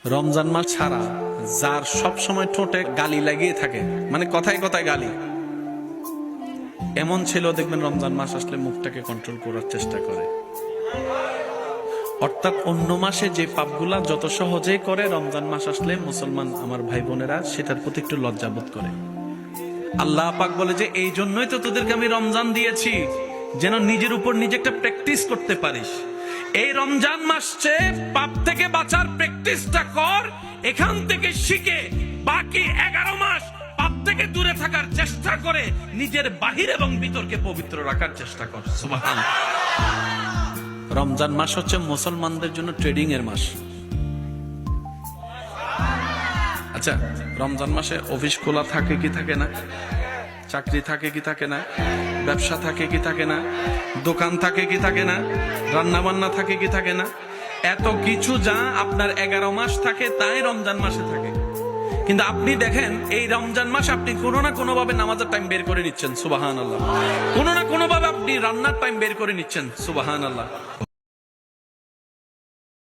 রমজান মাস ছাড়া যার সব সময় ঠোঁটে গালি লাগিয়ে থাকে, মানে কথায় কথায় গালি, এমন ছিল দেখবেন রমজান মাস আসলে মুখটাকে কন্ট্রোল করার চেষ্টা করে। অর্থাৎ অন্য মাসে যে পাপগুলা যত সহজেই করে, রমজান মাস আসলে মুসলমান আমার ভাই বোনেরা সেটার প্রতি একটু লজ্জাবোধ করে। আল্লাহ পাক বলে যে এই জন্যই তো তোদেরকে আমি রমজান দিয়েছি, যেন নিজের উপর নিজে একটা প্র্যাকটিস করতে পারিস। এই রমজান মাসে পাপ থেকে বাঁচার প্র্যাকটিসটা কর, এখান থেকে শিখে বাকি 11 মাস পাপ থেকে দূরে থাকার চেষ্টা করে নিজের বাহির এবং ভিতরকে পবিত্র রাখার চেষ্টা কর। সুবহানাল্লাহ। রমজান মাস হচ্ছে মুসলমানদের জন্য ট্রেডিং এর মাস। আচ্ছা, রমজান মাসে অফিস খোলা থাকে কি থাকে না, চাকরি থাকে কি থাকে না, ব্যবসা থাকে কি থাকে না, দোকান থাকে কি থাকে না, রান্না বান্না থাকে কি থাকে না, এত কিছু যা আপনার 11 মাস থাকে তাই রমজান মাসে থাকে। কিন্তু আপনি দেখেন এই রমজান মাস আপনি কোনো না কোনো ভাবে নামাজের টাইম বের করে নিচ্ছেন, সুবহানাল্লাহ। কোনো না কোনো ভাবে আপনি রান্নার টাইম বের করে নিচ্ছেন, সুবহানাল্লাহ।